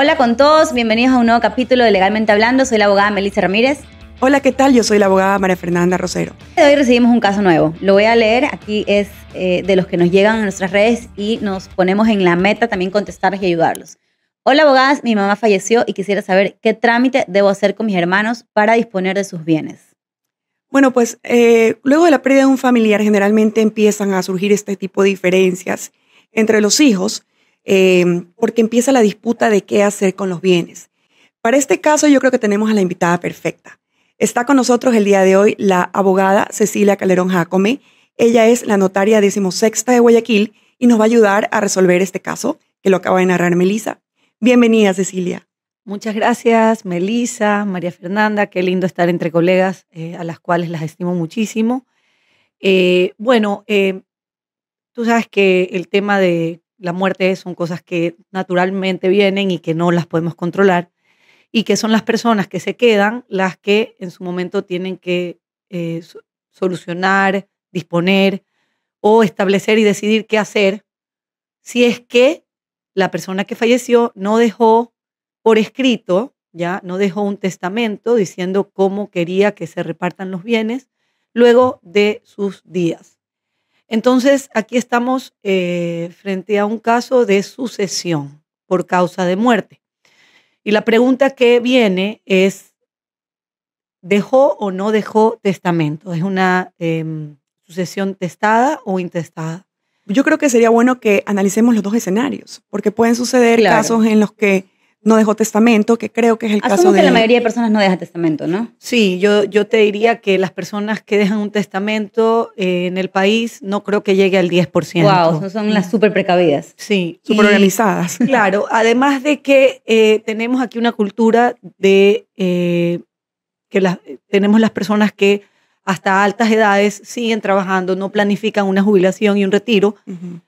Hola con todos, bienvenidos a un nuevo capítulo de Legalmente Hablando. Soy la abogada Melissa Ramírez. Hola, ¿qué tal? Yo soy la abogada María Fernanda Rosero. Hoy recibimos un caso nuevo. Lo voy a leer. Aquí es de los que nos llegan a nuestras redes y nos ponemos en la meta también contestarles y ayudarlos. Hola, abogadas. Mi mamá falleció y quisiera saber qué trámite debo hacer con mis hermanos para disponer de sus bienes. Bueno, pues luego de la pérdida de un familiar generalmente empiezan a surgir este tipo de diferencias entre los hijos porque empieza la disputa de qué hacer con los bienes. Para este caso yo creo que tenemos a la invitada perfecta. Está con nosotros el día de hoy la abogada Cecilia Calderón Jácome. Ella es la notaria 16ª de Guayaquil y nos va a ayudar a resolver este caso que lo acaba de narrar Melissa. Bienvenida, Cecilia. Muchas gracias, Melissa, María Fernanda. Qué lindo estar entre colegas a las cuales las estimo muchísimo. Tú sabes que el tema de la muerte son cosas que naturalmente vienen y que no las podemos controlar, y que son las personas que se quedan las que en su momento tienen que solucionar, disponer o establecer y decidir qué hacer si es que la persona que falleció no dejó por escrito, ya no dejó un testamento diciendo cómo quería que se repartan los bienes luego de sus días. Entonces, aquí estamos frente a un caso de sucesión por causa de muerte. Y la pregunta que viene es, ¿dejó o no dejó testamento? ¿Es una sucesión testada o intestada? Yo creo que sería bueno que analicemos los dos escenarios, porque pueden suceder casos en los que no dejó testamento, que creo que es el caso de... que la mayoría de personas no deja testamento, ¿no? Sí, yo te diría que las personas que dejan un testamento en el país no creo que llegue al 10%. Wow, son las súper precavidas. Sí. Súper organizadas. Claro, además de que tenemos aquí una cultura de tenemos las personas que hasta altas edades siguen trabajando, no planifican una jubilación y un retiro,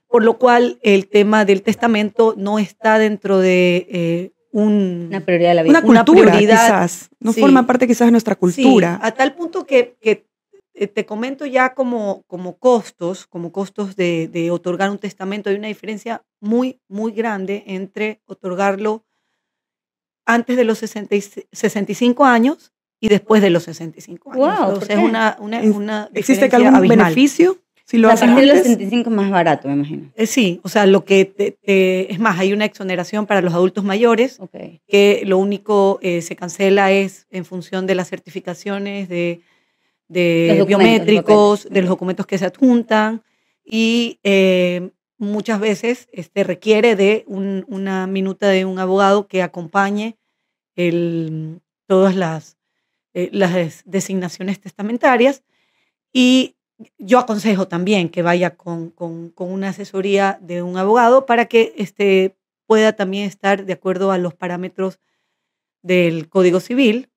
por lo cual el tema del testamento no está dentro de una prioridad de la vida. Una cultura, quizás. No forma parte quizás de nuestra cultura. Sí, a tal punto que te comento ya como costos de otorgar un testamento. Hay una diferencia muy, muy grande entre otorgarlo antes de los 65 años y después de los 65 años. Wow, o sea, es una ¿Existe diferencia algún abismal. beneficio? Si lo a hacen partir de los antes. 65 es más barato, me imagino. Sí, o sea, lo que es más, hay una exoneración para los adultos mayores, que lo único se cancela es en función de las certificaciones de biométricos, de los documentos que se adjuntan, y muchas veces requiere de una minuta de un abogado que acompañe todas las designaciones testamentarias. Y yo aconsejo también que vaya con una asesoría de un abogado para que pueda también estar de acuerdo a los parámetros del Código Civil.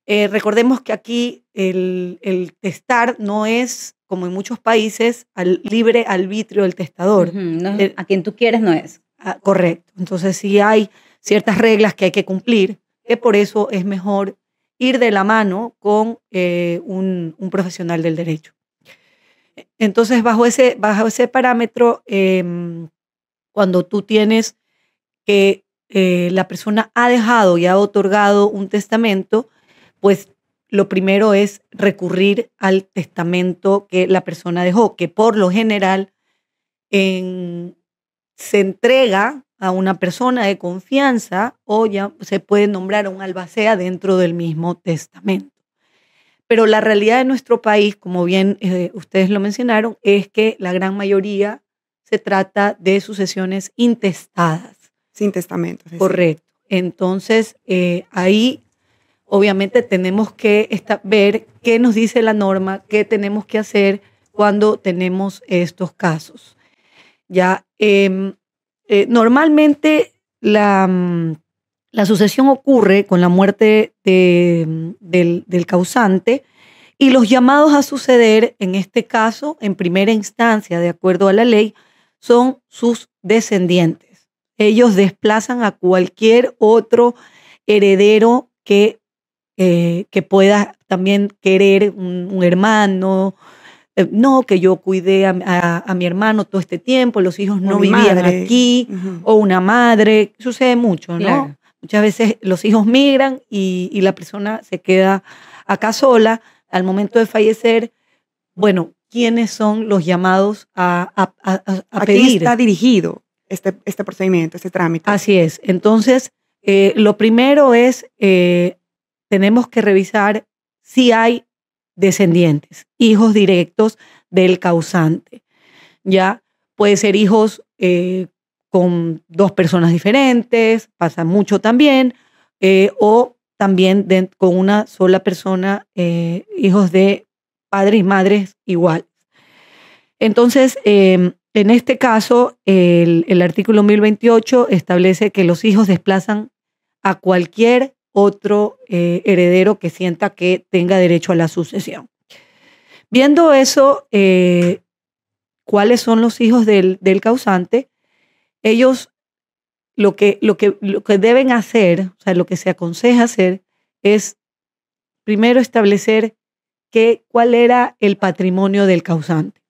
Recordemos que aquí el testar no es, como en muchos países, al libre arbitrio del testador. No, a quien tú quieres no es. Correcto. Entonces sí hay ciertas reglas que hay que cumplir, que por eso es mejor ir de la mano con un profesional del derecho. Entonces, bajo ese parámetro, cuando tú tienes que la persona ha dejado y ha otorgado un testamento, pues lo primero es recurrir al testamento que la persona dejó, que por lo general se entrega a una persona de confianza o ya se puede nombrar a un albacea dentro del mismo testamento. Pero la realidad de nuestro país, como bien ustedes lo mencionaron, es que la gran mayoría se trata de sucesiones intestadas. Sin testamento. Correcto. Entonces, ahí obviamente tenemos que ver qué nos dice la norma, qué tenemos que hacer cuando tenemos estos casos. Ya, normalmente la sucesión ocurre con la muerte del causante, y los llamados a suceder, en este caso, en primera instancia, de acuerdo a la ley, son sus descendientes. Ellos desplazan a cualquier otro heredero que pueda también querer un hermano. No, que yo cuidé a mi hermano todo este tiempo, los hijos no vivían aquí, o una madre, sucede mucho, ¿no? Claro. Muchas veces los hijos migran y la persona se queda acá sola. Al momento de fallecer, bueno, ¿quiénes son los llamados a ¿A pedir? quién está dirigido este procedimiento, este trámite? Así es. Entonces, lo primero es, tenemos que revisar si hay descendientes, hijos directos del causante. Ya puede ser hijos con dos personas diferentes, pasa mucho también, o también con una sola persona, hijos de padres y madres iguales. Entonces, en este caso, el artículo 1028 establece que los hijos desplazan a cualquier otro heredero que sienta que tenga derecho a la sucesión. Viendo eso, cuáles son los hijos del causante, ellos lo que deben hacer, o sea, lo que se aconseja hacer es primero establecer cuál era el patrimonio del causante.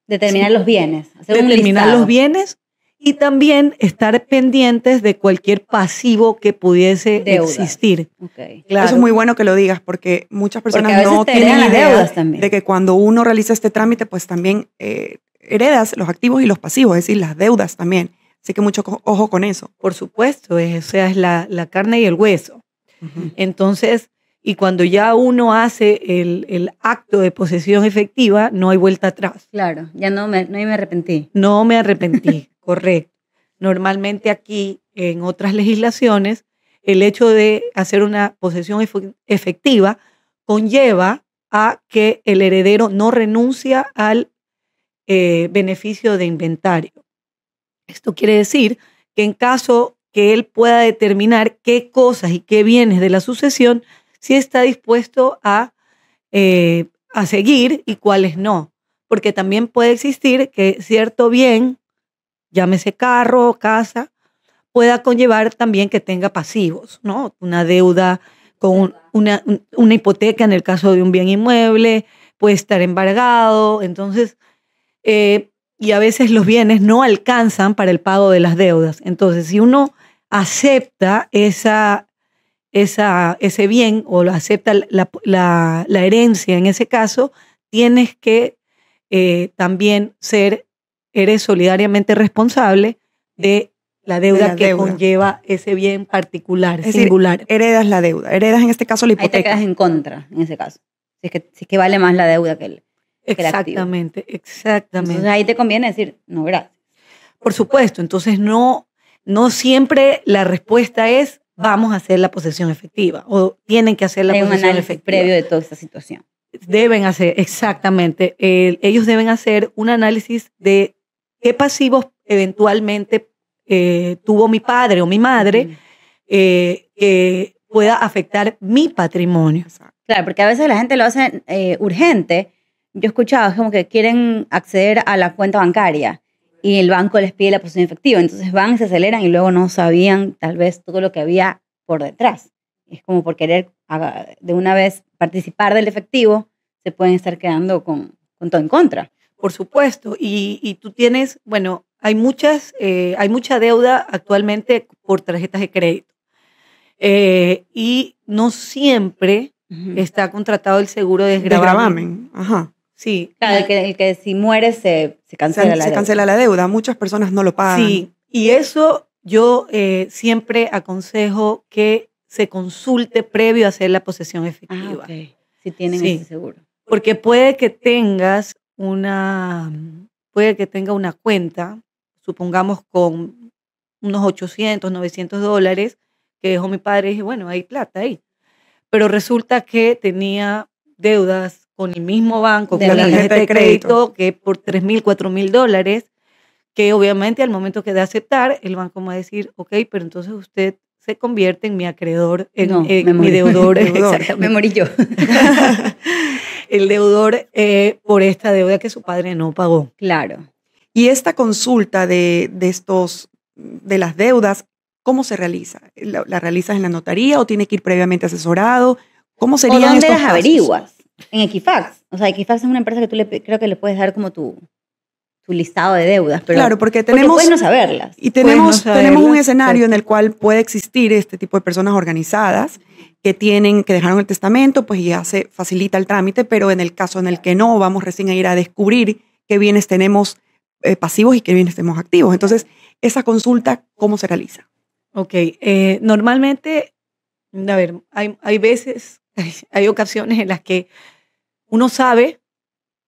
Determinar los bienes. Determinar los bienes y también estar pendientes de cualquier pasivo que pudiese existir. Okay. Claro. Eso es muy bueno que lo digas porque muchas personas porque no tienen idea también. de que cuando uno realiza este trámite, pues también heredas los activos y los pasivos, es decir, las deudas también. Así que mucho ojo con eso. Por supuesto, esa es la carne y el hueso. Uh-huh. Entonces, y cuando ya uno hace el acto de posesión efectiva, no hay vuelta atrás. Claro, ya no me arrepentí. No me arrepentí, correcto. Normalmente aquí, en otras legislaciones, el hecho de hacer una posesión efectiva conlleva a que el heredero no renuncia al beneficio de inventario. Esto quiere decir que en caso que él pueda determinar qué cosas y qué bienes de la sucesión sí está dispuesto a seguir y cuáles no. Porque también puede existir que cierto bien, llámese carro, casa, pueda conllevar también que tenga pasivos, ¿no? Una deuda con una hipoteca en el caso de un bien inmueble, puede estar embargado. Entonces, y a veces los bienes no alcanzan para el pago de las deudas. Entonces, si uno acepta ese bien o lo acepta la herencia en ese caso, tienes que también eres solidariamente responsable de la deuda que conlleva ese bien particular, es singular. Decir, heredas la deuda, heredas en este caso la hipoteca. Ahí te quedas en contra, en ese caso. Si es que vale más la deuda que el Exactamente, exactamente. Entonces ahí te conviene decir, no, gracias. Por supuesto, entonces no siempre la respuesta es vamos a hacer la posesión efectiva o tienen que hacer la posesión efectiva. Hay un análisis previo de toda esta situación. Deben hacer, exactamente. Ellos deben hacer un análisis de qué pasivos eventualmente tuvo mi padre o mi madre que pueda afectar mi patrimonio. Claro, porque a veces la gente lo hace urgente. Yo he escuchado, es como que quieren acceder a la cuenta bancaria y el banco les pide la posesión efectiva. Entonces van, se aceleran y luego no sabían tal vez todo lo que había por detrás. Es como por querer de una vez participar del efectivo, se pueden estar quedando con todo en contra. Por supuesto. Y tú tienes, bueno, hay mucha deuda actualmente por tarjetas de crédito. Y no siempre está contratado el seguro de desgravamen. Ajá. Sí. Claro, el que si muere se cancela la deuda. Se cancela la deuda. Muchas personas no lo pagan. Sí, y eso yo siempre aconsejo que se consulte previo a hacer la posesión efectiva. Okay. Si tienen ese seguro. Porque puede que tenga una cuenta, supongamos con unos $800, $900 que dejó mi padre y dije, bueno, hay plata ahí. Pero resulta que tenía deudas con el mismo banco, con la tarjeta de crédito, que por $3,000, $4,000, que obviamente al momento que de aceptar, el banco me va a decir, ok, pero entonces usted se convierte en mi acreedor, mi deudor. Me morí yo. El deudor por esta deuda que su padre no pagó. Claro. Y esta consulta de las deudas, ¿cómo se realiza? ¿La realizas en la notaría o tiene que ir previamente asesorado? ¿Cómo serían estos casos? ¿O dónde las averiguas? En Equifax. O sea, Equifax es una empresa que tú creo que le puedes dar como tu tu listado de deudas. Pero, claro, porque tenemos... puedes no saberlas. Y tenemos un escenario sí, en el cual puede existir este tipo de personas organizadas que dejaron el testamento, pues ya se facilita el trámite, pero en el caso en el que no, vamos recién a ir a descubrir qué bienes tenemos pasivos y qué bienes tenemos activos. Entonces, esa consulta, ¿cómo se realiza? Ok, normalmente, a ver, hay veces, hay ocasiones en las que uno sabe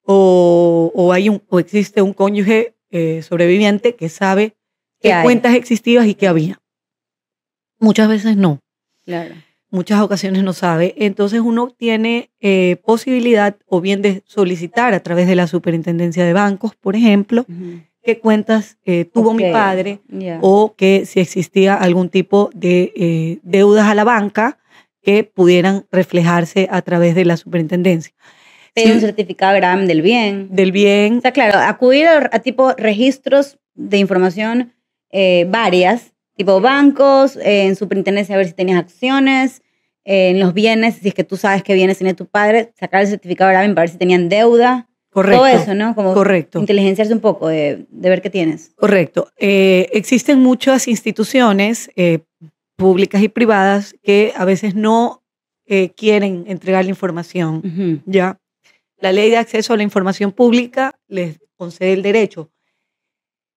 o existe un cónyuge sobreviviente que sabe qué cuentas existían y qué había. Muchas veces no. Claro. Muchas ocasiones no sabe. Entonces uno tiene posibilidad o bien de solicitar a través de la Superintendencia de Bancos, por ejemplo, qué cuentas tuvo mi padre o que si existía algún tipo de deudas a la banca que pudieran reflejarse a través de la superintendencia. Pedir un certificado GRAM del bien. Del bien. O sea, claro, acudir a tipo registros de información varias, tipo bancos, en superintendencia a ver si tenías acciones, en los bienes, si es que tú sabes qué bienes tiene tu padre, sacar el certificado GRAM para ver si tenían deuda. Correcto. Todo eso, ¿no? Como correcto. Inteligenciarse un poco de ver qué tienes. Correcto. Existen muchas instituciones públicas y privadas que a veces no quieren entregar la información, ¿ya? La ley de acceso a la información pública les concede el derecho.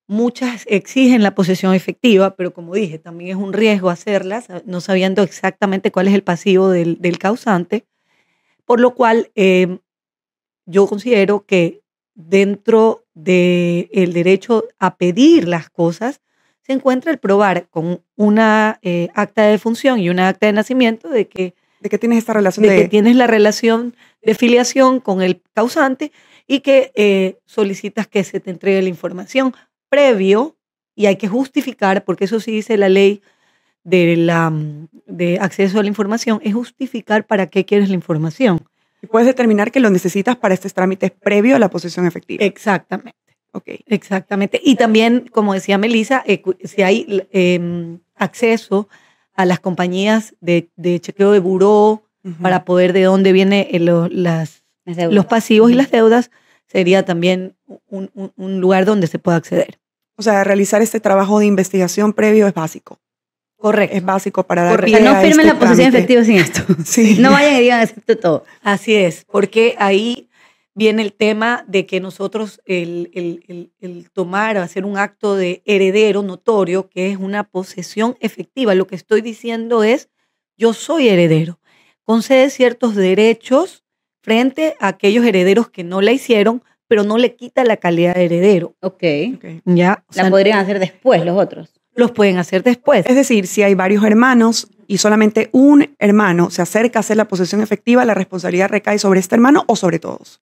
Muchas exigen la posesión efectiva, pero como dije, también es un riesgo hacerlas, no sabiendo exactamente cuál es el pasivo del causante, por lo cual yo considero que dentro del derecho a pedir las cosas se encuentra el probar con una acta de defunción y una acta de nacimiento de que tienes esta relación que tienes la relación de filiación con el causante y que solicitas que se te entregue la información previo, y hay que justificar, porque eso sí dice la ley de acceso a la información, es justificar para qué quieres la información. Y puedes determinar que lo necesitas para estos trámites previo a la posesión efectiva. Exactamente. Okay. Exactamente. Y también, como decía Melissa, si hay acceso a las compañías de chequeo de buró para poder de dónde vienen los pasivos y las deudas, sería también un lugar donde se pueda acceder. O sea, realizar este trabajo de investigación previo es básico. Correcto. Es básico para dar pie o sea, no firmen la posesión trámite. efectiva sin esto. Sí. No vayan y digan acepto todo. Así es, porque ahí viene el tema de que nosotros el tomar o hacer un acto de heredero notorio, que es una posesión efectiva, lo que estoy diciendo es, yo soy heredero. Concede ciertos derechos frente a aquellos herederos que no la hicieron, pero no le quita la calidad de heredero. Ok. ¿Ya? O sea, la podrían hacer después los otros. Los pueden hacer después. Es decir, si hay varios hermanos y solamente un hermano se acerca a hacer la posesión efectiva, ¿la responsabilidad recae sobre este hermano o sobre todos?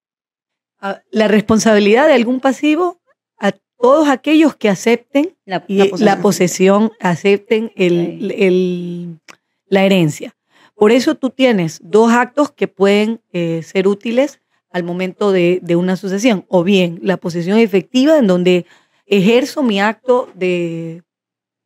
La responsabilidad de algún pasivo a todos aquellos que acepten la posesión, acepten la herencia. Por eso tú tienes dos actos que pueden ser útiles al momento de una sucesión. O bien la posesión efectiva, en donde ejerzo mi acto de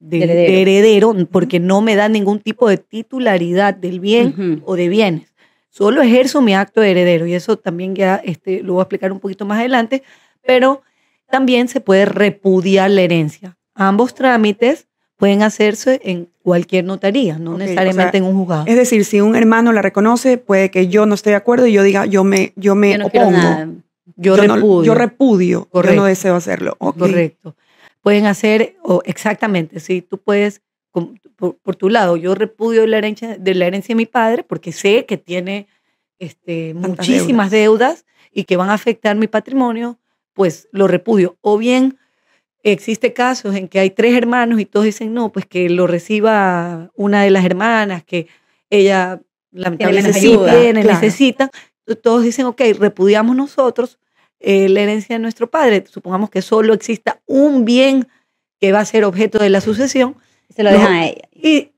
heredero, porque no me da ningún tipo de titularidad del bien o de bienes. Solo ejerzo mi acto de heredero, y eso también ya lo voy a explicar un poquito más adelante, pero también se puede repudiar la herencia. Ambos trámites pueden hacerse en cualquier notaría, no necesariamente en un juzgado. Es decir, si un hermano la reconoce, puede que yo no esté de acuerdo y yo diga, yo me no opongo. Yo repudio. Yo repudio, correcto. Yo no deseo hacerlo. Okay. Correcto. Pueden hacer, exactamente, sí, tú puedes, por tu lado, yo repudio de la herencia de mi padre porque sé que tiene muchísimas deudas y que van a afectar mi patrimonio, pues lo repudio. O bien existe casos en que hay 3 hermanos y todos dicen, no, pues que lo reciba una de las hermanas, que ella lamentablemente necesita. Todos dicen, ok, repudiamos nosotros la herencia de nuestro padre. Supongamos que solo exista un bien que va a ser objeto de la sucesión. Se lo dejan a ella. Y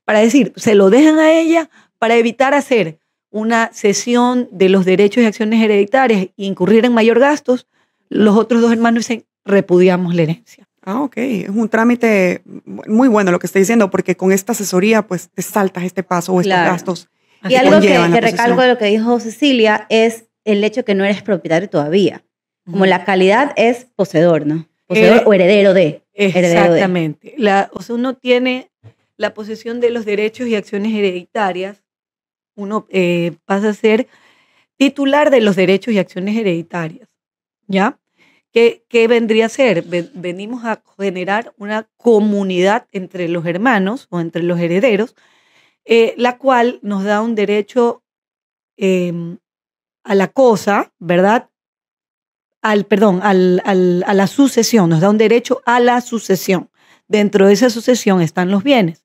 para decir, se lo dejan a ella para evitar hacer una cesión de los derechos y acciones hereditarias e incurrir en mayor gastos. Los otros 2 hermanos dicen, repudiamos la herencia. Ah, ok. Es un trámite muy bueno lo que estoy diciendo, porque con esta asesoría pues te saltas este paso o estos gastos. Y algo que recalco de lo que dijo Cecilia es el hecho que no eres propietario todavía. Como la calidad es poseedor, ¿no? Poseedor o heredero de. Exactamente. O sea, uno tiene la posesión de los derechos y acciones hereditarias. Uno pasa a ser titular de los derechos y acciones hereditarias. ¿Ya? ¿Qué vendría a ser? Venimos a generar una comunidad entre los hermanos o entre los herederos, la cual nos da un derecho a la cosa, ¿verdad? A la sucesión, nos da un derecho a la sucesión. Dentro de esa sucesión están los bienes.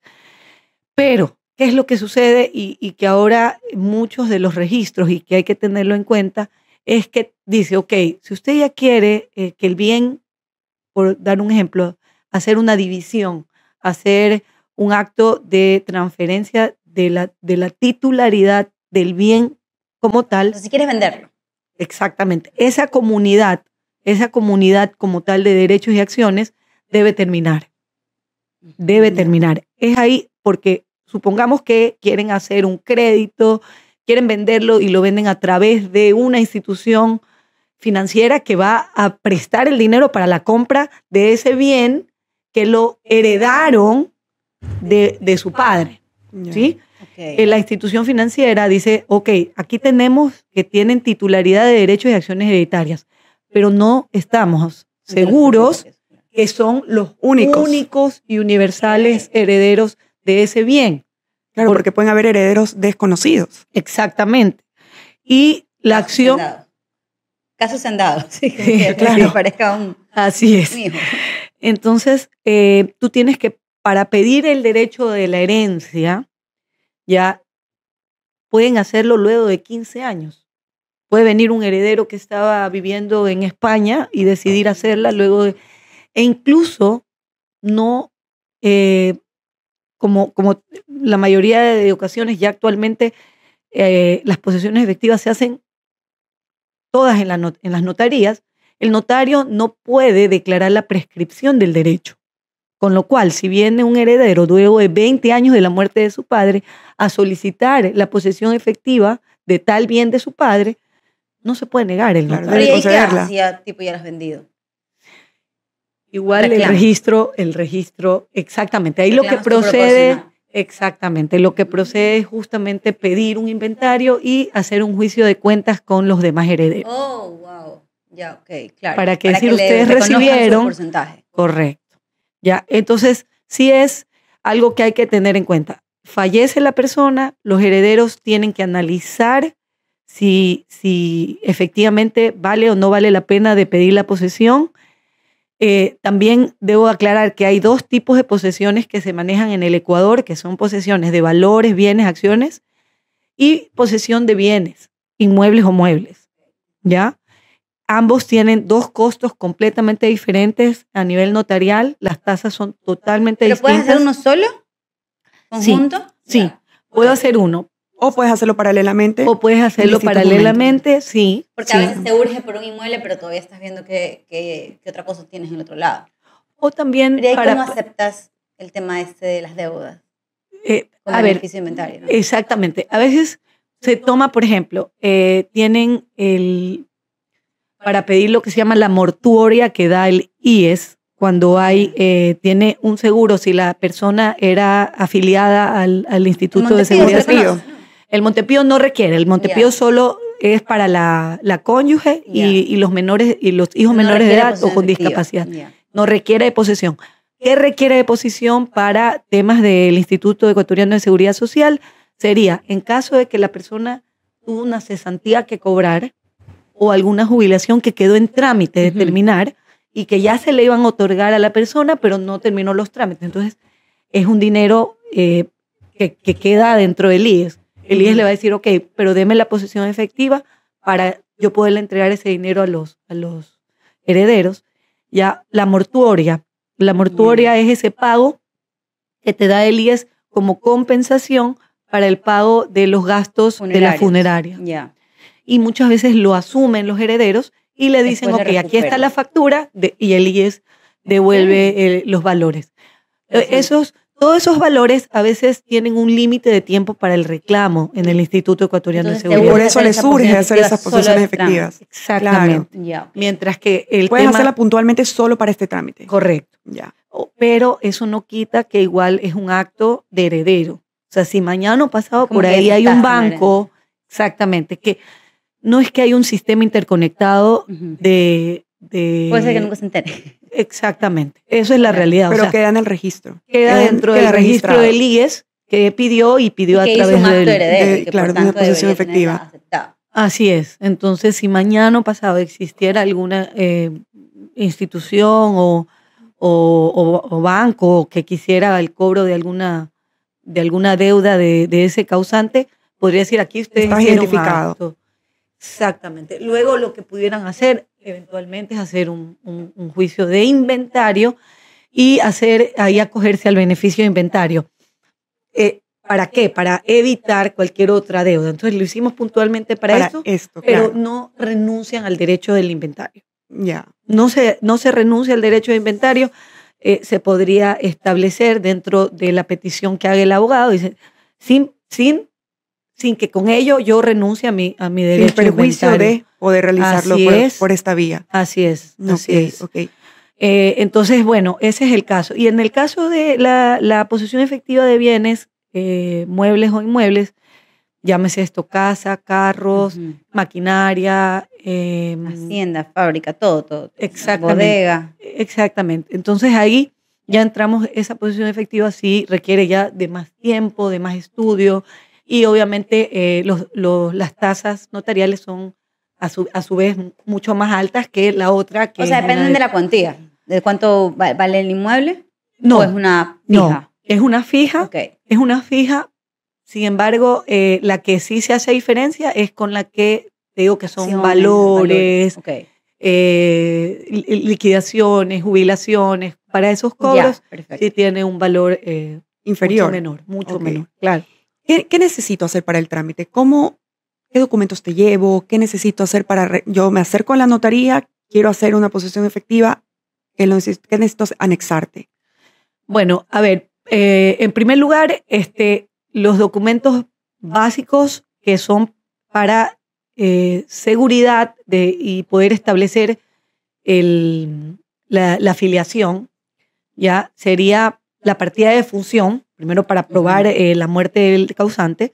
Pero, ¿qué es lo que sucede? Y que ahora muchos de los registros, y que hay que tenerlo en cuenta, es que dice, ok, si usted ya quiere que el bien, por dar un ejemplo, hacer una división, hacer un acto de transferencia de la titularidad del bien como tal. Entonces, si quieres venderlo. Exactamente. Esa comunidad como tal de derechos y acciones debe terminar. Debe terminar. Es ahí porque supongamos que quieren hacer un crédito, quieren venderlo y lo venden a través de una institución financiera que va a prestar el dinero para la compra de ese bien que lo heredaron de su padre. ¿Sí? Okay. La institución financiera dice, ok, aquí tenemos que tienen titularidad de derechos y acciones hereditarias, pero no estamos seguros que son los únicos y universales herederos de ese bien. Claro, porque pueden haber herederos desconocidos. Exactamente. Y la acción... Casos han dado, sí, claro. Parezca un Así es. Hijo. Entonces, tú tienes que, para pedir el derecho de la herencia, ya pueden hacerlo luego de 15 años. Puede venir un heredero que estaba viviendo en España y decidir hacerla luego de... E incluso no... Como la mayoría de ocasiones ya actualmente las posesiones efectivas se hacen todas en las notarías, el notario no puede declarar la prescripción del derecho. Con lo cual, si viene un heredero luego de 20 años de la muerte de su padre a solicitar la posesión efectiva de tal bien de su padre, no se puede negar el notario. Pero ¿y ahí qué haces si ya lo has vendido? Igual el registro, exactamente. Ahí lo que procede, exactamente, lo que procede es justamente pedir un inventario y hacer un juicio de cuentas con los demás herederos. Oh, wow. Ya, ok, claro. Para que si ustedes recibieron, porcentaje. Correcto. Ya, entonces sí es algo que hay que tener en cuenta. Fallece la persona, los herederos tienen que analizar si efectivamente vale o no vale la pena de pedir la posesión. También debo aclarar que hay dos tipos de posesiones que se manejan en el Ecuador, que son posesiones de valores, bienes, acciones, y posesión de bienes, inmuebles o muebles. ¿Ya? Ambos tienen dos costos completamente diferentes a nivel notarial. Las tasas son totalmente distintas. ¿Pero puedes hacer uno solo? ¿Conjunto? Sí, puedo hacer uno. O puedes hacerlo paralelamente. O puedes hacerlo paralelamente, sí. Porque a veces te urge por un inmueble, pero todavía estás viendo qué otra cosa tienes en el otro lado. O también ¿Y cómo aceptas el tema de las deudas? Con a beneficio de inventario, ¿no? Exactamente. A veces se toma, por ejemplo, tienen para pedir lo que se llama la mortuoria que da el IES, cuando tiene un seguro, si la persona era afiliada al Instituto de Seguridad Social. El Montepío no requiere, el Montepío solo es para la cónyuge y los menores y los hijos menores de edad o con discapacidad. No requiere de posesión. ¿Qué requiere de posesión para temas del Instituto Ecuatoriano de Seguridad Social? Sería, en caso de que la persona tuvo una cesantía que cobrar o alguna jubilación que quedó en trámite de terminar y que ya se le iban a otorgar a la persona, pero no terminó los trámites. Entonces, es un dinero que queda dentro del IES. El IES le va a decir, ok, pero deme la posesión efectiva para yo poderle entregar ese dinero a los herederos. Ya, la mortuoria. La mortuoria es ese pago que te da el IES como compensación para el pago de los gastos de la funeraria. Y muchas veces lo asumen los herederos y le dicen, ok, aquí está la factura y el IES devuelve los valores. todos esos valores a veces tienen un límite de tiempo para el reclamo en el Instituto Ecuatoriano de Entonces, Seguridad. Por eso le surge hacer esas solo posiciones este trámite. efectivas. Exactamente. Ya, ok. Mientras que el Puedes tema... hacerla puntualmente solo para este trámite. Correcto. Ya. Pero eso no quita que igual es un acto de heredero. O sea, si mañana o pasado Como por que ahí hay un desestás una banco, exactamente, que no es que hay un sistema interconectado Ujú. de... Puede ser que nunca se entere. Exactamente. Eso es la Claro. realidad. Pero o sea, queda en el registro. queda dentro del queda registro registrado. del IES que pidió y pidió Y que a hizo través un acto del... heredero de- y que claro, por de una tanto posesión debería tenerla efectiva. aceptada. Así es. Entonces, si mañana o pasado existiera alguna institución o banco que quisiera el cobro de alguna deuda de ese causante, podría decir, aquí ustedes Estás hicieron identificado. acto. Exactamente. Luego lo que pudieran hacer eventualmente es hacer un juicio de inventario y ahí acogerse al beneficio de inventario. ¿Para qué? Para evitar cualquier otra deuda. Entonces lo hicimos puntualmente para esto, pero claro. no renuncian al derecho del inventario. Ya. No se renuncia al derecho de inventario, se podría establecer dentro de la petición que haga el abogado, dice, sin que con ello yo renuncie a mi derecho Sin perjuicio de inventario. de poder realizarlo Así es. por esta vía. Así es, así es. Ok. Entonces, bueno, ese es el caso. Y en el caso de la posesión efectiva de bienes, muebles o inmuebles, llámese esto, casa, carros, Ujú. maquinaria, Hacienda, fábrica, todo. Exactamente. Bodega. Exactamente. Entonces ahí ya entramos, esa posesión efectiva sí requiere ya de más tiempo, de más estudio y obviamente las tasas notariales son a su vez mucho más altas que la otra. Que O sea, es una dependen de la cuantía. ¿De cuánto vale el inmueble? No, ¿O es una no, fija? es una fija. Ok. Es una fija. Sin embargo, la que sí se hace diferencia es con la que te digo que son Acciones, valores, Ok. liquidaciones, jubilaciones. Para esos cobros Ya, perfecto. sí tiene un valor Inferior. mucho Ok. menor, claro. ¿Qué necesito hacer para el trámite? ¿Qué documentos te llevo? ¿Qué necesito hacer yo me acerco a la notaría, quiero hacer una posesión efectiva? ¿Qué necesito anexarte? Bueno, a ver, en primer lugar, los documentos básicos que son para seguridad y poder establecer la afiliación, ya sería la partida de función, primero para probar la muerte del causante.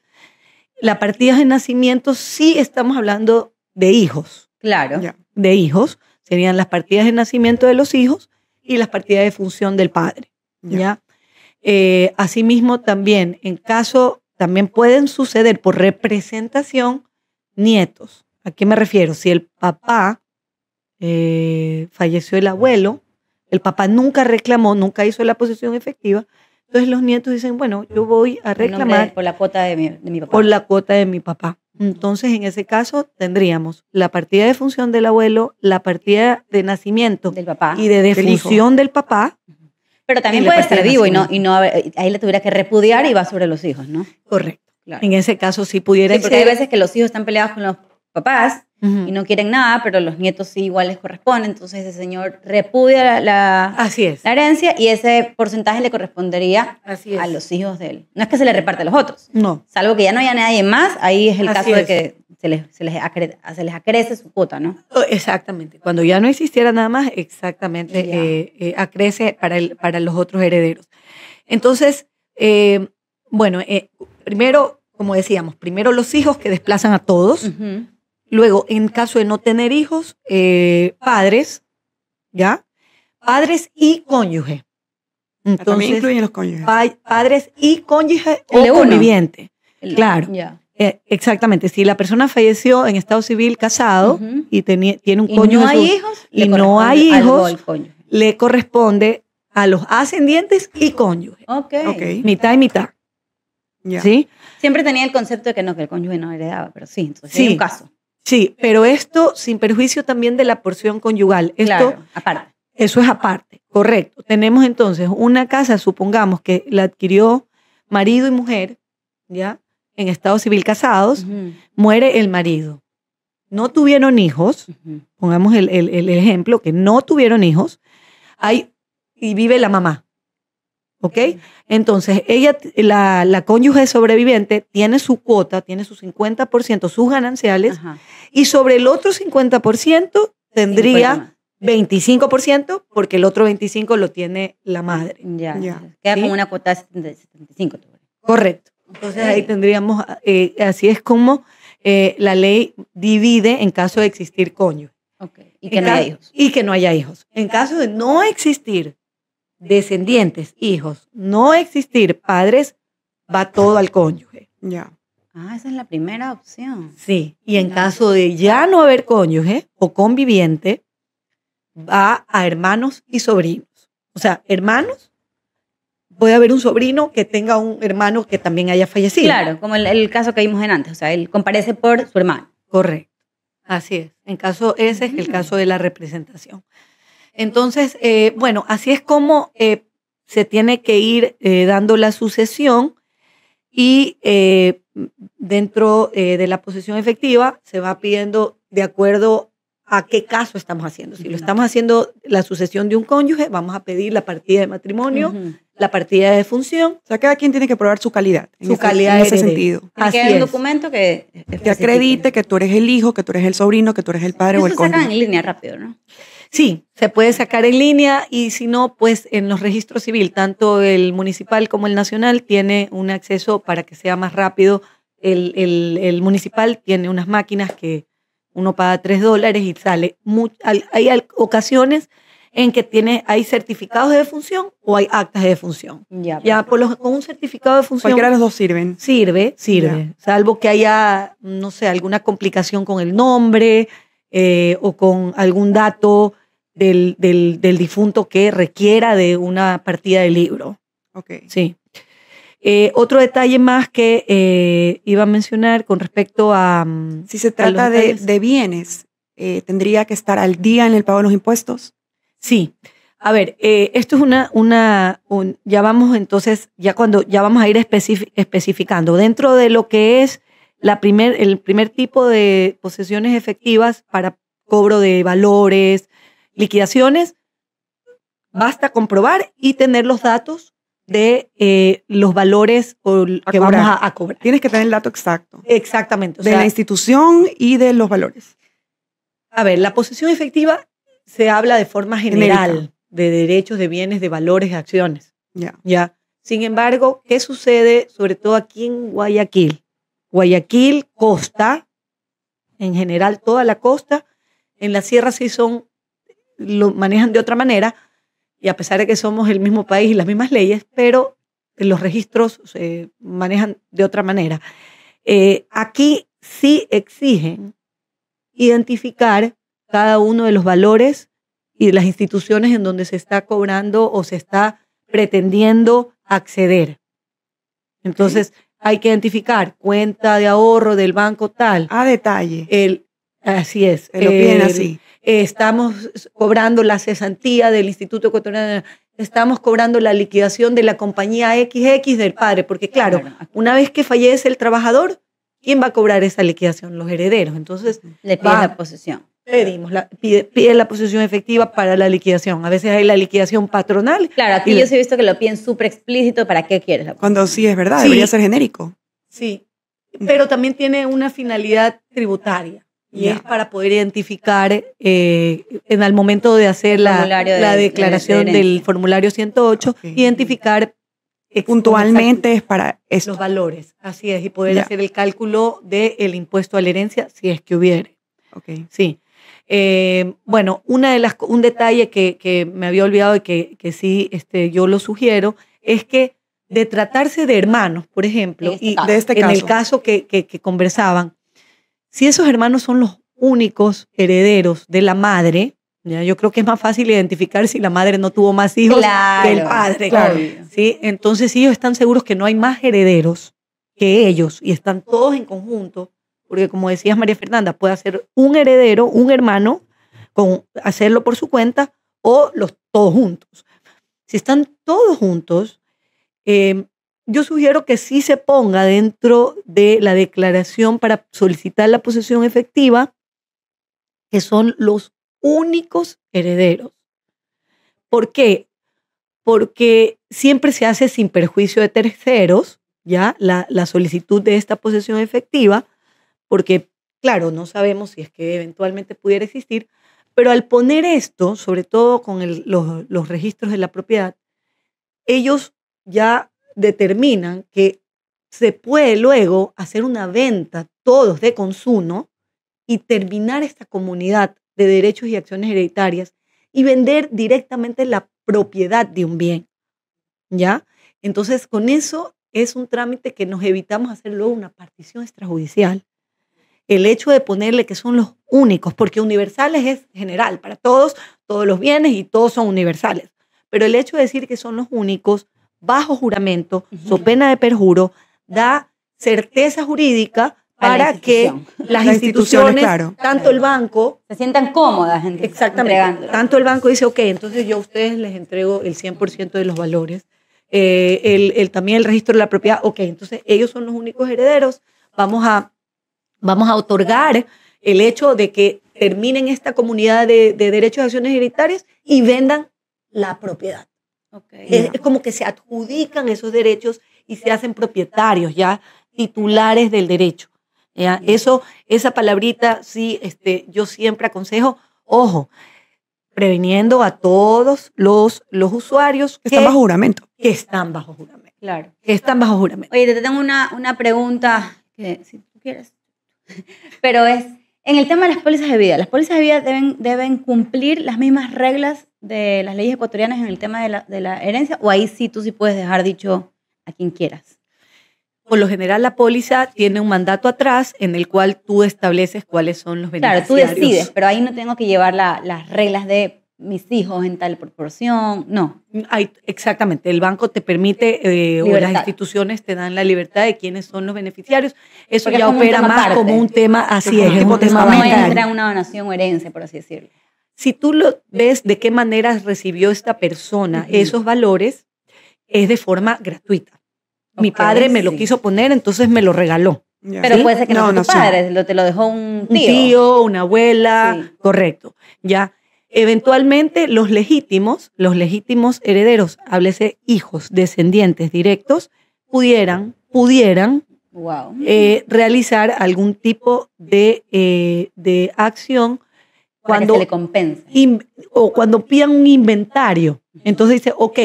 La partida de nacimiento sí estamos hablando de hijos. Claro. Ya. De hijos, serían las partidas de nacimiento de los hijos y las partidas de función del padre. ¿Ya? Asimismo, también, también pueden suceder por representación nietos. ¿A qué me refiero? Si el papá falleció el abuelo, el papá nunca reclamó, nunca hizo la posesión efectiva, entonces los nietos dicen, bueno, yo voy a reclamar por la cuota de mi papá. por la cuota de mi papá. Entonces, en ese caso, tendríamos la partida de función del abuelo, la partida de nacimiento Del papá. y de defunción del papá. Pero también y la puede partida estar de vivo nacimiento. ahí le tuviera que repudiar y va sobre los hijos, ¿no? Correcto. Claro. En ese caso sí pudiera Sí, porque hay ser. veces que los hijos están peleados con los papás Ujú. y no quieren nada, pero los nietos sí igual les corresponde. Entonces ese señor repudia la Así es. herencia y ese porcentaje le correspondería Así es. a los hijos de él. No es que se le reparte a los otros. No. Salvo que ya no haya nadie más, ahí es el Así caso de es. que se les acrece su cuota, ¿no? Exactamente. Cuando ya no existiera nada más, exactamente, acrece para los otros herederos. Entonces, bueno, primero, como decíamos, primero los hijos que desplazan a todos. Ujú. Luego, en caso de no tener hijos, padres, ¿ya? Padres y cónyuge. También Entonces, incluyen los cónyuges. padres y cónyuge El de o uno. conviviente. Claro. Ya. Exactamente. Si la persona falleció en estado civil casado Ujú. y tiene un Y cónyuge no hay hijos, y le no hay corresponde algo hijos, al cónyuge. le corresponde a los ascendientes y cónyuge. Ok. Ok. Mitad y mitad. Ya. ¿Sí? Siempre tenía el concepto de que no, que el cónyuge no heredaba, pero sí, entonces Sí. hay un caso. Sí, pero esto sin perjuicio también de la porción conyugal. Esto, Claro, aparte. Eso es aparte, correcto. Tenemos entonces una casa, supongamos que la adquirió marido y mujer, ¿ya? En estado civil casados, Ujú, muere el marido. No tuvieron hijos, ujú. pongamos el ejemplo, que no tuvieron hijos, y vive la mamá. ¿ok? Entonces, la cónyuge sobreviviente tiene su cuota, tiene su 50%, sus gananciales, Ajá. y sobre el otro 50% tendría 25%, porque el otro 25% lo tiene la madre. Ya. Ya. Queda ¿Sí? como una cuota de 75. Correcto. Entonces ahí Ok. tendríamos, así es como la ley divide en caso de existir cónyuge. Ok. Y que no haya hijos. Y que no haya hijos. En caso de no existir descendientes, hijos, no existir padres, va todo al cónyuge. Ya. Ah, esa es la primera opción. Sí. Y en Ya. caso de ya no haber cónyuge o conviviente, va a hermanos y sobrinos. O sea, hermanos, puede haber un sobrino que tenga un hermano que también haya fallecido. Claro, como el caso que vimos en antes. O sea, él comparece por su hermano. Correcto. Así es. Ese es el caso de la representación. Entonces, bueno, así es como se tiene que ir dando la sucesión y dentro de la posesión efectiva se va pidiendo de acuerdo a qué caso estamos haciendo. Si lo estamos haciendo la sucesión de un cónyuge, vamos a pedir la partida de matrimonio, Ujú. la partida de defunción, O sea, cada quien tiene que probar su calidad. su calidad en ese heredera. sentido. Tiene que Así haber un es. documento que Que acredite que tú eres el hijo, que tú eres el sobrino, que tú eres el padre o Eso el se sacan cónyuge. en línea rápido, ¿no? Sí, se puede sacar en línea y si no, pues en los registros civil, tanto el municipal como el nacional tiene un acceso para que sea más rápido. El municipal tiene unas máquinas que uno paga $3 y sale. Hay ocasiones en que hay certificados de defunción o hay actas de defunción. Ya. Ya con un certificado de defunción Cualquiera de los dos sirven. sirve, salvo que haya, no sé, alguna complicación con el nombre o con algún dato del difunto que requiera de una partida de libro. Ok. Sí. Otro detalle más que iba a mencionar con respecto a... Si se a los trata detalles. de bienes, ¿tendría que estar al día en el pago de los impuestos? Sí. A ver, esto es ya vamos entonces, ya vamos a ir especificando. Dentro de lo que es el primer tipo de posesiones efectivas para cobro de valores, liquidaciones, basta comprobar y tener los datos de los valores que vamos a cobrar. Tienes que tener el dato exacto. Exactamente. O De sea, la institución y de los valores. a ver, la posesión efectiva se habla de forma general, Genérica. de derechos, de bienes, de valores, de acciones. Ya. ¿Ya? Sin embargo, ¿qué sucede sobre todo aquí en Guayaquil? Guayaquil, costa, en general toda la costa, en la sierra sí lo manejan de otra manera, y a pesar de que somos el mismo país y las mismas leyes, pero los registros se manejan de otra manera. Aquí sí exigen identificar cada uno de los valores y de las instituciones en donde se está cobrando o se está pretendiendo acceder. Entonces, hay que identificar cuenta de ahorro del banco tal. A detalle. Así es. Te lo piden así. Estamos cobrando la cesantía del Instituto Ecuatoriano, estamos cobrando la liquidación de la compañía XX del padre, porque claro, una vez que fallece el trabajador, ¿quién va a cobrar esa liquidación? Los herederos. Entonces, Le pides la posesión. pide la posesión efectiva para la liquidación. A veces hay la liquidación patronal. Claro, aquí yo sí he visto que lo piden súper explícito. ¿Para qué quieres la posesión? Cuando sí es verdad, Sí. debería ser genérico. Sí, pero también tiene una finalidad tributaria y Ya. es para poder identificar en el momento de hacer la declaración del formulario 108, Ok. identificar Puntualmente es para esto. los valores, así es, y poder Ya. hacer el cálculo del impuesto a la herencia si es que hubiere. Ok. Sí. Bueno, un detalle que me había olvidado y que sí yo lo sugiero es que de tratarse de hermanos, por ejemplo, De este en caso. el caso que conversaban, si esos hermanos son los únicos herederos de la madre, ¿ya? Yo creo que es más fácil identificar si la madre no tuvo más hijos que el padre. Claro. ¿Sí? Entonces, si ellos están seguros que no hay más herederos que ellos y están todos en conjunto, porque como decías María Fernanda, puede ser un heredero, un hermano, hacerlo por su cuenta o todos juntos. Si están todos juntos, yo sugiero que sí se ponga dentro de la declaración para solicitar la posesión efectiva que son los únicos herederos. ¿Por qué? Porque siempre se hace sin perjuicio de terceros, ¿ya? La solicitud de esta posesión efectiva, porque, claro, no sabemos si es que eventualmente pudiera existir, pero al poner esto, sobre todo con los registros de la propiedad, ellos ya determinan que se puede luego hacer una venta, todos de consumo, y terminar esta comunidad de derechos y acciones hereditarias y vender directamente la propiedad de un bien, ¿ya? Entonces, con eso es un trámite que nos evitamos hacer luego una partición extrajudicial. El hecho de ponerle que son los únicos, porque universales es general, para todos los bienes y todos son universales. Pero el hecho de decir que son los únicos, bajo juramento, so pena de perjuro, da certeza jurídica para que las instituciones, claro, tanto el banco, se sientan cómodas. Exactamente. Tanto el banco dice, ok, entonces yo a ustedes les entrego el 100% de los valores. También el registro de la propiedad, ok, entonces ellos son los únicos herederos. Vamos a otorgar el hecho de que terminen esta comunidad de derechos de acciones hereditarias y vendan la propiedad. Okay. Es como que se adjudican esos derechos y se hacen propietarios, ya titulares del derecho. ¿Ya? Esa palabrita, sí, yo siempre aconsejo, ojo, previniendo a todos los usuarios que están bajo juramento. Que están bajo juramento. Claro. Que están bajo juramento. Oye, te tengo una pregunta que, si tú quieres, pero es, en el tema de las pólizas de vida, ¿las pólizas de vida deben cumplir las mismas reglas de las leyes ecuatorianas en el tema de la herencia? ¿O ahí sí tú sí puedes dejar dicho a quien quieras? Por lo general, la póliza tiene un mandato atrás en el cual tú estableces cuáles son los beneficiarios. Claro, tú decides, pero ahí no tengo que llevar las reglas de mis hijos en tal proporción, no. Exactamente, el banco te permite, o las instituciones te dan la libertad de quiénes son los beneficiarios. Eso porque ya opera más aparte, como un tema, así es un tema no entra una donación o herencia, por así decirlo. Si tú lo ves de qué manera recibió esta persona esos valores, es de forma gratuita. Mi padre me lo quiso poner, entonces me lo regaló. Yeah. Pero ¿sí? Puede ser que no tu padre, te lo dejó un tío. Un tío, una abuela, sí. Correcto. Ya, eventualmente los legítimos herederos, háblese hijos, descendientes directos, pudieran wow. Realizar algún tipo de acción para cuando que se le compense. O cuando pidan un inventario. Entonces dice, ok,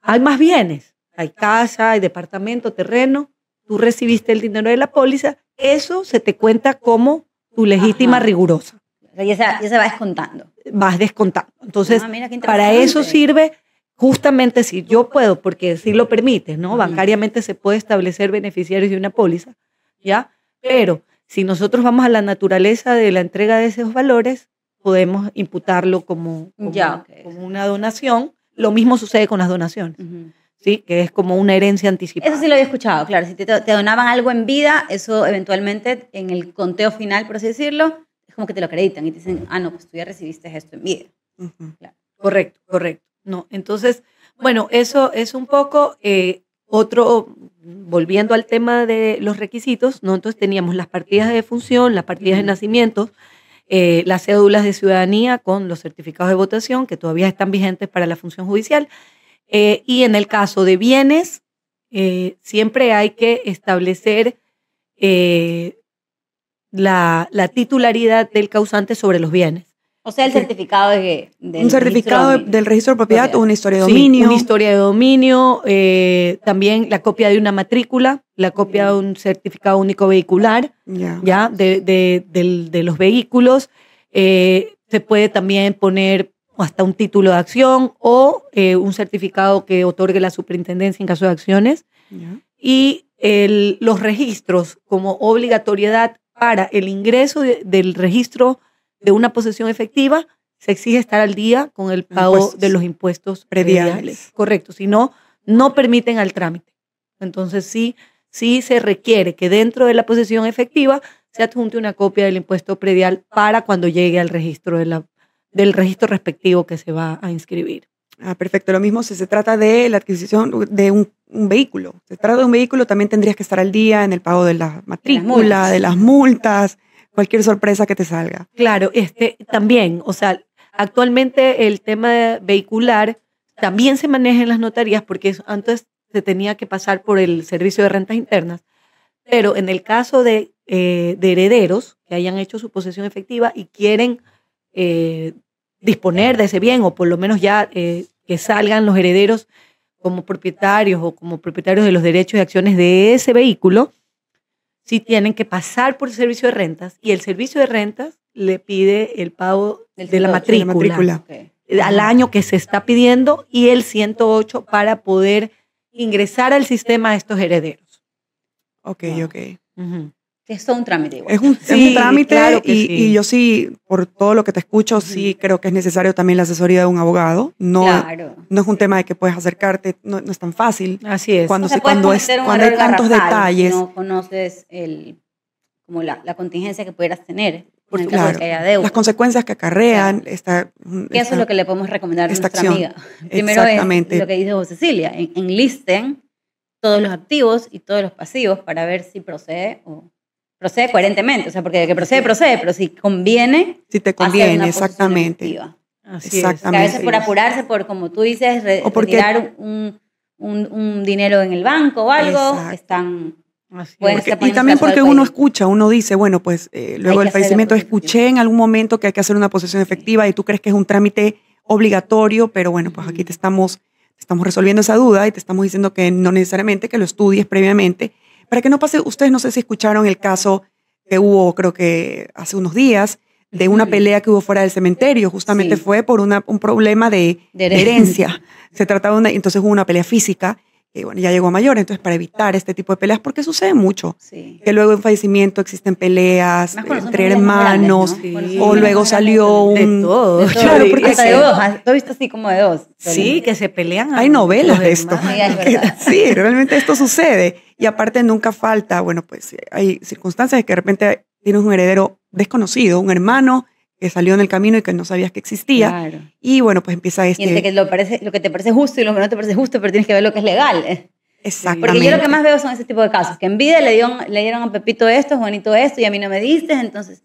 hay más bienes. Hay casa, hay departamento, terreno, tú recibiste el dinero de la póliza, eso se te cuenta como tu legítima rigurosa. O sea, ya se va descontando. Vas descontando. Entonces, para eso sirve justamente si yo puedo, porque si lo permite, ¿no? Bancariamente se puede establecer beneficiarios de una póliza, ¿ya? Pero si nosotros vamos a la naturaleza de la entrega de esos valores, podemos imputarlo como una donación. Lo mismo sucede con las donaciones. ¿Sí? Que es como una herencia anticipada. Eso sí lo había escuchado, claro. Si te donaban algo en vida, eso eventualmente en el conteo final, por así decirlo, es como que te lo acreditan y te dicen, no, pues tú ya recibiste esto en vida. Claro. Correcto. No, entonces, bueno, eso es un poco otro, volviendo al tema de los requisitos, ¿no? Entonces teníamos las partidas de defunción, las partidas de nacimiento, las cédulas de ciudadanía con los certificados de votación que todavía están vigentes para la función judicial. Y en el caso de bienes, siempre hay que establecer la titularidad del causante sobre los bienes. O sea, el certificado un certificado del registro de propiedad o una historia de dominio. Sí, una historia de dominio, también la copia de una matrícula, la copia de un certificado único vehicular, ya de los vehículos. Se puede también poner hasta un título de acción o un certificado que otorgue la superintendencia en caso de acciones. Y los registros como obligatoriedad para el ingreso del registro de una posesión efectiva, se exige estar al día con el pago de los impuestos prediales. Correcto, si no, no permiten al trámite. Entonces sí se requiere que dentro de la posesión efectiva se adjunte una copia del impuesto predial para cuando llegue al registro del registro respectivo que se va a inscribir. Perfecto. Lo mismo si se trata de la adquisición de un vehículo. Si se trata de un vehículo, también tendrías que estar al día en el pago de la matrícula, de las multas, cualquier sorpresa que te salga. Claro, también, o sea, actualmente el tema vehicular también se maneja en las notarías porque antes se tenía que pasar por el servicio de rentas internas, pero en el caso de herederos que hayan hecho su posesión efectiva y quieren disponer de ese bien, o por lo menos ya que salgan los herederos como propietarios o como propietarios de los derechos y acciones de ese vehículo, sí tienen que pasar por el servicio de rentas, y el servicio de rentas le pide el pago de la matrícula. Okay. Al año que se está pidiendo, y el 108 para poder ingresar al sistema de estos herederos. Ok. Ujú. Es todo un trámite igual. Es un Sí, trámite, claro que y, sí. y yo sí, por todo lo que te escucho, sí creo que es necesario también la asesoría de un abogado. No, Claro. no es un tema de que puedes acercarte, no es tan fácil. Así es. Cuando, O sea, se- puedes cuando, cometer un cuando hay error tantos garrafal detalles. si no conoces como la contingencia que pudieras tener Por en el caso de Claro, que haya deuda. las consecuencias que acarrean Que eso es lo que le podemos recomendar a esta nuestra acción. amiga. Primero es Exactamente. lo que dice José Cecilia, enlisten todos los activos y todos los pasivos para ver si procede o procede coherentemente. O sea, porque de que procede, pero si conviene, Si te hacer conviene, una posición exactamente. efectiva. Así Exactamente. Que a veces es. por apurarse, por como tú dices, O porque- retirar un dinero en el banco o algo, Exacto. están... Así Pueden es. ser- Y también porque uno escucha, uno dice, bueno, pues luego que del hacer fallecimiento la posesión escuché en algún momento que hay que hacer una posesión efectiva, y tú crees que es un trámite obligatorio, pero bueno, pues aquí te estamos resolviendo esa duda y te estamos diciendo que no necesariamente, que lo estudies previamente, para que no pase. Ustedes no sé si escucharon el caso que hubo, creo que hace unos días, de una pelea que hubo fuera del cementerio. Justamente Sí. fue por un problema de herencia. Se trataba entonces hubo una pelea física, que bueno, ya llegó a mayor, entonces para evitar este tipo de peleas, porque sucede mucho, Sí. que luego en fallecimiento existen peleas Más cuando son entre familias más grandes, hermanos, ¿no? Sí. Cuando son o familias luego más salió grandes, De todo. de todo. Claro, porque Hasta sí. de dos. ¿Tú has visto así como de dos? Sí, que se pelean. Hay novelas los de esto. hermanos. Sí, es verdad. Sí, realmente esto sucede. Y aparte nunca falta, bueno, pues hay circunstancias de que de repente tienes un heredero desconocido, un hermano que salió en el camino y que no sabías que existía. Claro. Y bueno, pues empieza Y entre que lo que te parece justo y lo que no te parece justo, pero tienes que ver lo que es legal. Exactamente. Porque yo lo que más veo son ese tipo de casos, que en vida le dieron a Pepito esto, Juanito esto, y a mí no me diste, entonces...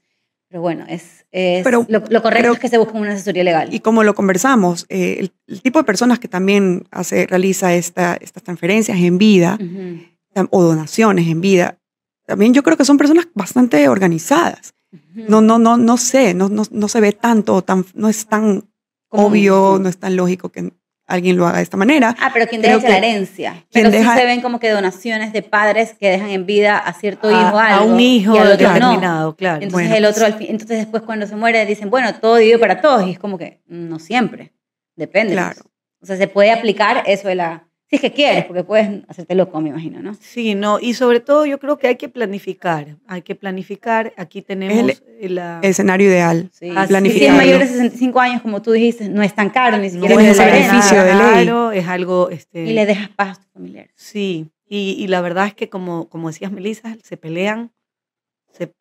Pero bueno, Pero lo correcto creo- es que se busque una asesoría legal. Y como lo conversamos, el tipo de personas que también realiza estas transferencias en vida, Ujú, o donaciones en vida, también yo creo que son personas bastante organizadas. ujú. No sé, no se ve tanto, no es tan Común, obvio, sí. no es tan lógico que alguien lo haga de esta manera. Ah, pero quien Creo deja la que herencia. quien Pero deja- sí se ven como que donaciones de padres que dejan en vida a cierto hijo A algo. un hijo y al otro no. determinado, claro. Entonces Bueno, el otro, entonces después cuando se muere dicen, bueno, todo dividido para todos. Y es como que no siempre. Depende. Claro. Pues. O sea, se puede aplicar eso de la... Si es que quieres, porque puedes hacerte loco, me imagino, ¿no? Sí, no, y sobre todo yo creo que hay que planificar. Hay que planificar. Aquí tenemos la... El escenario ideal. Sí. Así Y si es planificarlo. mayor de 65 años, como tú dijiste, no es tan caro, ni siquiera tienes es ese la beneficio herencia. de ley. Claro, es algo... Y le dejas paz a tu familiar. Sí, y la verdad es que como decías, Melissa, se pelean,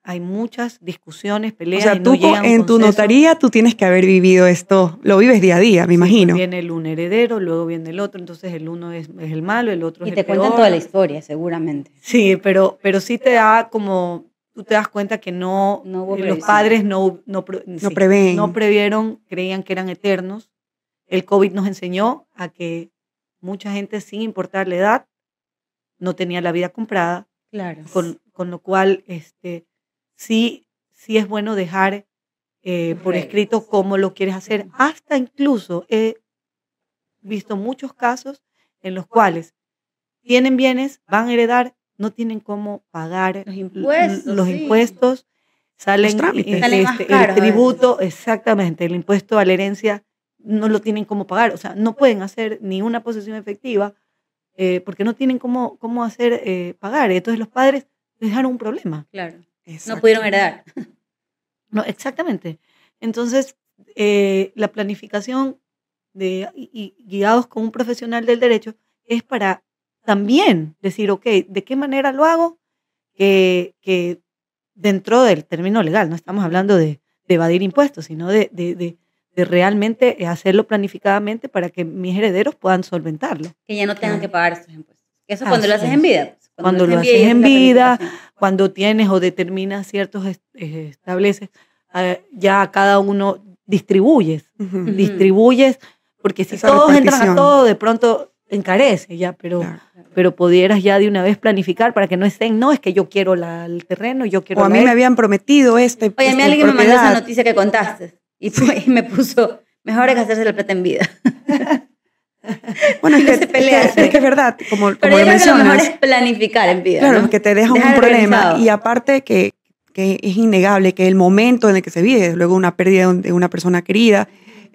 hay muchas discusiones, O peleas, sea, y no tú llegan a un en tu consenso. notaría tú tienes que haber vivido esto, lo vives día a día, me Sí, pues imagino. viene un heredero, luego viene el otro, entonces el uno es el malo, el otro Y es te el cuentan peor. toda la historia, seguramente. Sí, pero sí te da como, tú te das cuenta que no No hubo los previsión. padres No prevén. no previeron, creían que eran eternos. El COVID nos enseñó a que mucha gente, sin importar la edad, no tenía la vida comprada, Claro. con lo cual sí es bueno dejar por Reglas. escrito cómo lo quieres hacer. Hasta incluso he visto muchos casos en los cuales tienen bienes, van a heredar, no tienen cómo pagar Los impuestos, los sí. impuestos, salen, Los trámites. Salen más el caros a tributo, exactamente, el impuesto a la herencia no lo tienen cómo pagar, o sea, no pueden hacer ni una posesión efectiva porque no tienen cómo hacer pagar. Entonces los padres les dejaron un problema. Claro. No Exacto. pudieron heredar. No, exactamente. Entonces, la planificación y guiados con un profesional del derecho es para también decir, ok, ¿de qué manera lo hago? Que dentro del término legal, no estamos hablando de evadir impuestos, sino de realmente hacerlo planificadamente para que mis herederos puedan solventarlo. Que ya no tengan Claro. que pagar estos impuestos. Eso cuando lo Así haces es. en vida. Pues. Cuando lo haces haces y en la vida, planificación. cuando tienes o determinas ciertos, estableces, ya cada uno distribuyes. Ujú. Ujú. Distribuyes Porque si Esa todos entran a repartición. todo, de pronto encarece ya, Claro. pero pudieras ya de una vez planificar para que no estén, no, es que yo quiero el terreno, yo quiero O a mí me habían prometido Oye, a mí alguien me mandó esa propiedad. noticia que contaste y me puso, mejor es gastarse la plata en vida. Bueno, es No que, se pelea. es que es verdad, como Pero lo yo creo que lo mencionas. mejor es planificar en vida, Claro, ¿no? que te deja Dejar un problema. organizado. Y aparte que es innegable que el momento en el que se vive, luego una pérdida de una persona querida,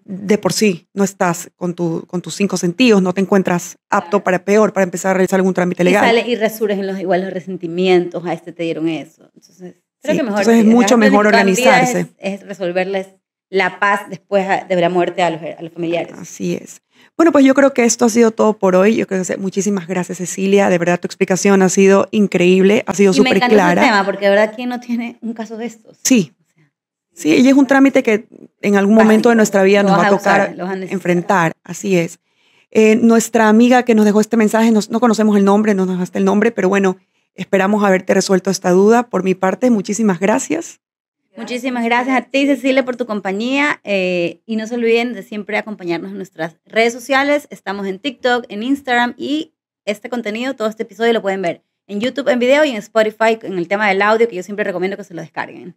de por sí no estás con tus 5 sentidos, no te encuentras apto para empezar a realizar algún trámite Y legal. sale y resurgen igual los resentimientos, a este te dieron eso. Entonces, creo Sí, que mejor entonces es sí, mucho dejar mejor planificado en vida organizarse. Es resolverles la paz después de la muerte a los familiares. Así es. Bueno, pues yo creo que esto ha sido todo por hoy. Yo creo que muchísimas gracias, Cecilia. De verdad, tu explicación ha sido increíble, ha sido Y me súper encantó clara. ese tema, porque de verdad, ¿quién no tiene un caso de estos? Sí. Sí, y es un trámite que en algún momento de nuestra vida Lo nos vas va a a usar, tocar lo vas a necesitar. enfrentar. Así es. Nuestra amiga que nos dejó este mensaje, no conocemos el nombre, no nos dejaste el nombre, pero bueno, esperamos haberte resuelto esta duda. Por mi parte, muchísimas gracias. Muchísimas gracias a ti, Cecilia, por tu compañía. Y no se olviden de siempre acompañarnos en nuestras redes sociales. Estamos en TikTok, en Instagram y este contenido, todo este episodio lo pueden ver en YouTube en video y en Spotify en el tema del audio, que yo siempre recomiendo que se lo descarguen.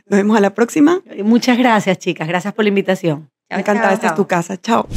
Nos vemos a la próxima. Muchas gracias, chicas. Gracias por la invitación. Chao, Me encanta, chao. esta es tu casa. Chao.